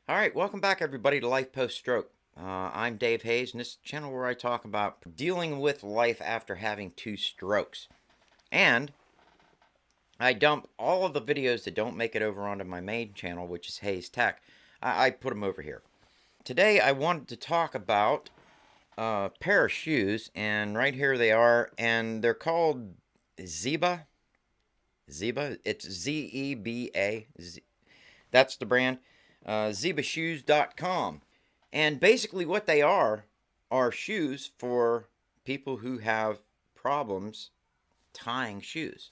Alright, welcome back everybody to Life Post Stroke. I'm Dave Hayes, and this is the channel where I talk about dealing with life after having 2 strokes. And I dump all of the videos that don't make it over onto my main channel, which is Hayes Tech. I put them over here. Today I wanted to talk about a pair of shoes, and right here they are, and they're called Zeba. Zeba? It's Z-E-B-A. That's the brand. Zebashoes.com. And basically what they are shoes for people who have problems tying shoes,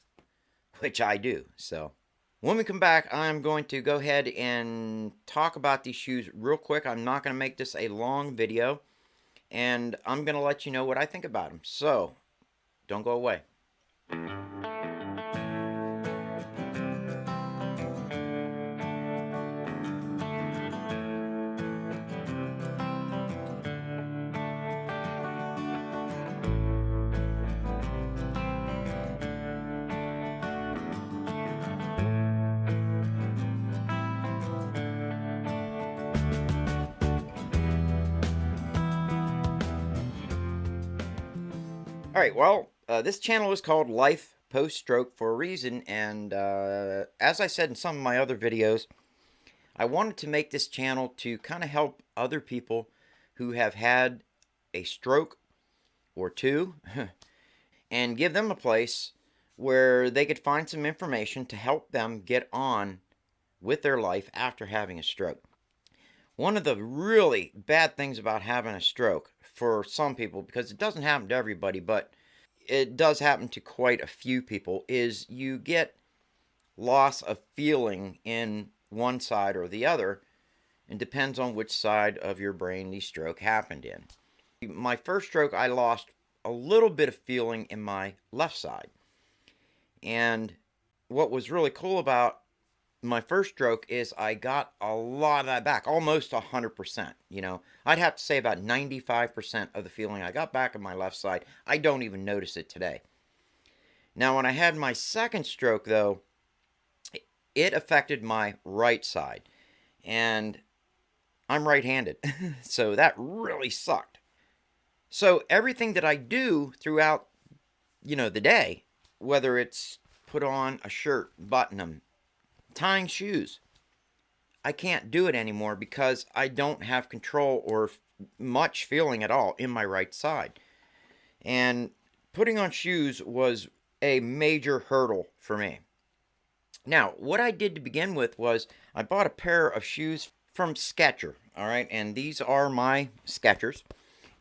which I do. So when we come back, I'm going to go ahead and talk about these shoes real quick. I'm not going to make this a long video, and I'm going to let you know what I think about them. So don't go away. Alright, well, this channel is called Life Post Stroke for a reason, and as I said in some of my other videos, I wanted to make this channel to kind of help other people who have had a stroke or two and give them a place where they could find some information to help them get on with their life after having a stroke. One of the really bad things about having a stroke for some people, because it doesn't happen to everybody, but it does happen to quite a few people, is you get loss of feeling in one side or the other, and depends on which side of your brain the stroke happened in. My first stroke, I lost a little bit of feeling in my left side. And what was really cool about my first stroke is I got a lot of that back, almost 100%. You know, I'd have to say about 95% of the feeling I got back on my left side. I don't even notice it today. Now, when I had my second stroke, though, it affected my right side. And I'm right-handed, so that really sucked. So everything that I do throughout, the day, whether it's put on a shirt, button them, tying shoes, I can't do it anymore because I don't have control or much feeling at all in my right side. And putting on shoes was a major hurdle for me. Now, what I did to begin with was I bought a pair of shoes from Skechers, all right? And these are my Skechers.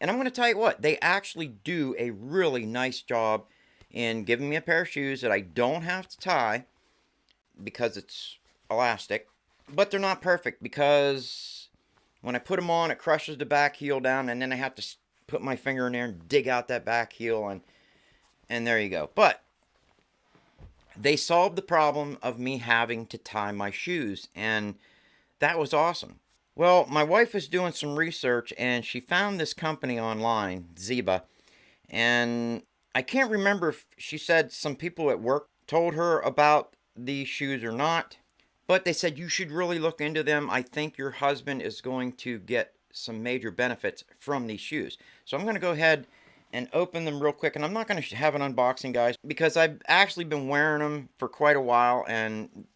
And I'm going to tell you what, they actually do a really nice job in giving me a pair of shoes that I don't have to tie because it's elastic, but they're not perfect because when I put them on, it crushes the back heel down, and then I have to put my finger in there and dig out that back heel, and there you go. But they solved the problem of me having to tie my shoes, and that was awesome. Well, my wife was doing some research, and she found this company online, Zeba, and I can't remember if she said some people at work told her about these shoes or not, but they said you should really look into them. I think your husband is going to get some major benefits from these shoes. So I'm going to go ahead and open them real quick, and I'm not going to have an unboxing, guys, because I've actually been wearing them for quite a while, and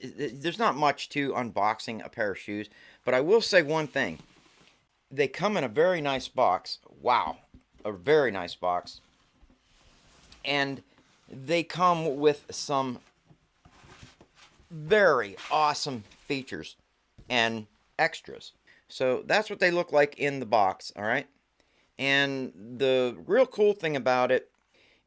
there's not much to unboxing a pair of shoes, but I will say one thing. They come in a very nice box. Wow, a very nice box. And they come with some very awesome features and extras. So that's what they look like in the box, all right? And the real cool thing about it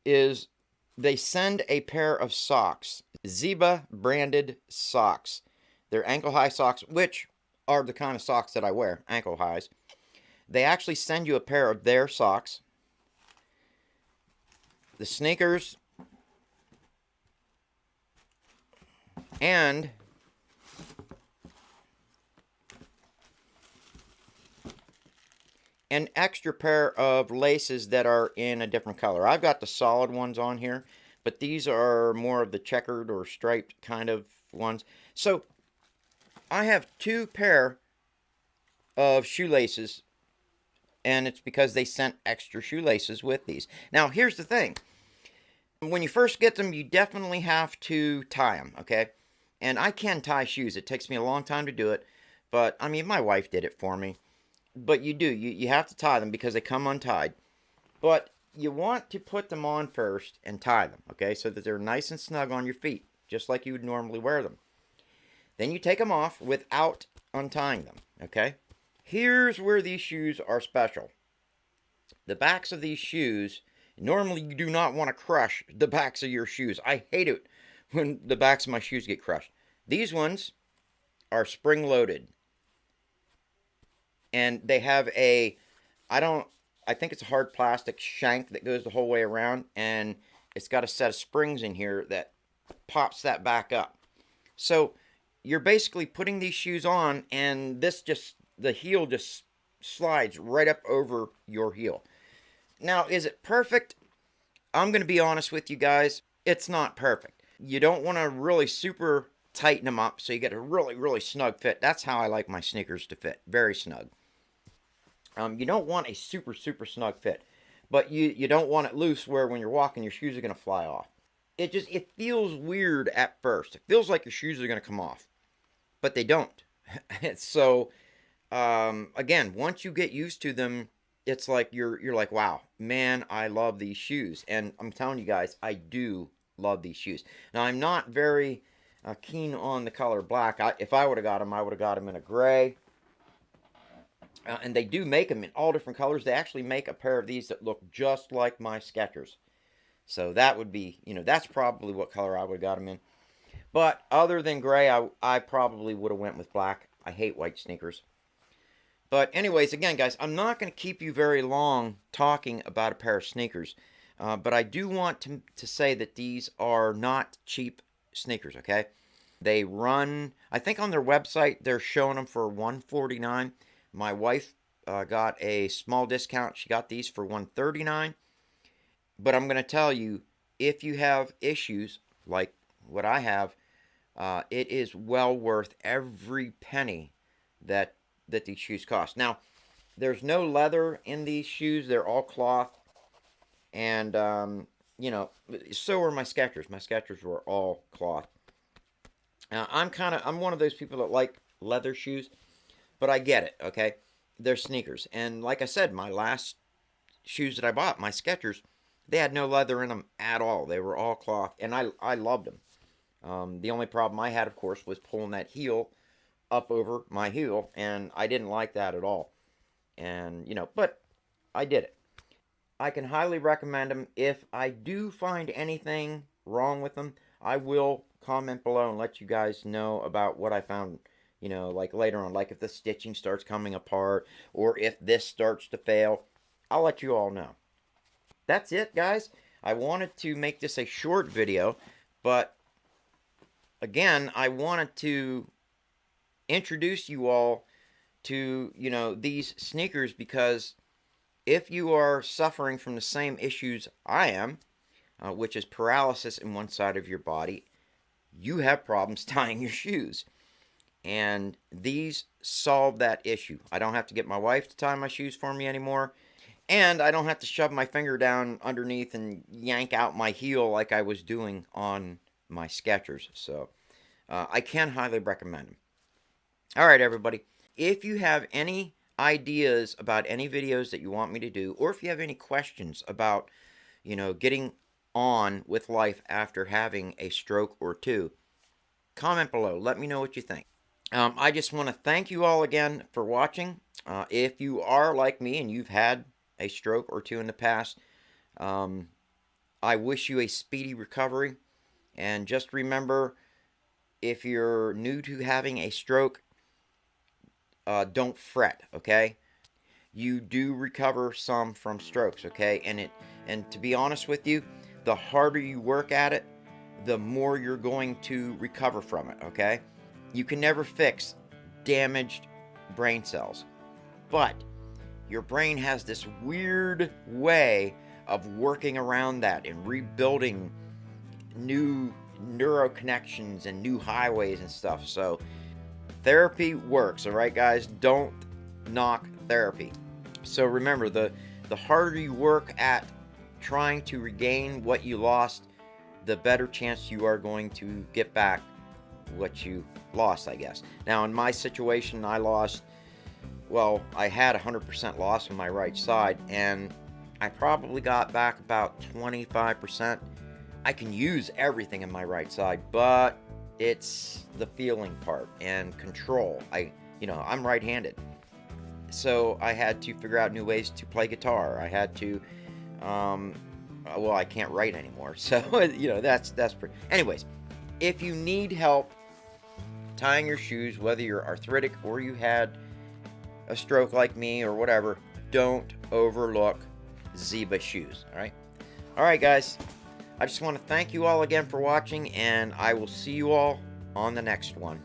is they send a pair of socks, Zeba branded socks. They're ankle-high socks, which are the kind of socks that I wear, ankle highs. They actually send you a pair of their socks. The sneakers, and an extra pair of laces that are in a different color. I've got the solid ones on here, but these are more of the checkered or striped kind of ones. So I have 2 pair of shoelaces, and it's because they sent extra shoelaces with these. Now, here's the thing. When you first get them, you definitely have to tie them, okay? And I can tie shoes. It takes me a long time to do it, but, I mean, my wife did it for me. But you do. You have to tie them because they come untied. But you want to put them on first and tie them, okay? So that they're nice and snug on your feet, just like you would normally wear them. Then you take them off without untying them, okay? Here's where these shoes are special. The backs of these shoes, normally you do not want to crush the backs of your shoes. I hate it when the backs of my shoes get crushed. These ones are spring-loaded. And they have a, I think it's a hard plastic shank that goes the whole way around, and it's got a set of springs in here that pops that back up. So you're basically putting these shoes on, and the heel just slides right up over your heel. Now, is it perfect? I'm going to be honest with you guys. It's not perfect. You don't want to really super tighten them up so you get a really, really snug fit. That's how I like my sneakers to fit. Very snug. You don't want a super, super snug fit. But you don't want it loose where when you're walking, your shoes are going to fly off. It feels weird at first. It feels like your shoes are going to come off. But they don't. So, again, once you get used to them, it's like you're like, wow, man, I love these shoes. And I'm telling you guys, I do love these shoes. Now, I'm not very keen on the color black. If I would have got them, I would have got them in a gray. And they do make them in all different colors. They actually make a pair of these that look just like my Skechers. So that would be, that's probably what color I would have got them in. But other than gray, I probably would have went with black. I hate white sneakers. But anyways, again, guys, I'm not going to keep you very long talking about a pair of sneakers. But I do want to say that these are not cheap sneakers, okay? They run, I think on their website, they're showing them for $149. My wife got a small discount. She got these for $139. But I'm going to tell you, if you have issues like what I have, it is well worth every penny that these shoes cost. Now, there's no leather in these shoes. They're all cloth. And, so are my Skechers. My Skechers were all cloth. Now, I'm one of those people that like leather shoes. But I get it, okay? They're sneakers. And like I said, my last shoes that I bought, my Skechers, they had no leather in them at all. They were all cloth, and I loved them. The only problem I had, of course, was pulling that heel up over my heel, and I didn't like that at all. And, but I did it. I can highly recommend them. If I do find anything wrong with them, I will comment below and let you guys know about what I found, like later on. Like if the stitching starts coming apart or if this starts to fail, I'll let you all know. That's it, guys. I wanted to make this a short video, but again, I wanted to introduce you all to, these sneakers because if you are suffering from the same issues I am, which is paralysis in one side of your body, you have problems tying your shoes. And these solve that issue. I don't have to get my wife to tie my shoes for me anymore. And I don't have to shove my finger down underneath and yank out my heel like I was doing on my Skechers. So I can highly recommend them. Alright, everybody. If you have any ideas about any videos that you want me to do, or if you have any questions about, getting on with life after having a stroke or two, comment below. Let me know what you think. I just want to thank you all again for watching. If you are like me and you've had a stroke or two in the past, I wish you a speedy recovery. And just remember, if you're new to having a stroke, don't fret, okay? You do recover some from strokes, okay? And to be honest with you, the harder you work at it, the more you're going to recover from it, okay? You can never fix damaged brain cells, but your brain has this weird way of working around that and rebuilding new neuroconnections and new highways and stuff. So Therapy works, all right, guys? Don't knock therapy. So remember, the harder you work at trying to regain what you lost, the better chance you are going to get back what you lost, I guess. Now, in my situation, I lost, well, I had 100% loss on my right side, and I probably got back about 25%. I can use everything in my right side, but it's the feeling part and control. I'm right-handed, so I had to figure out new ways to play guitar. I had to, well, I can't write anymore, so that's pretty. Anyways, if you need help tying your shoes, whether you're arthritic or you had a stroke like me or whatever, don't overlook Zeba shoes. All right, guys. I just want to thank you all again for watching, and I will see you all on the next one.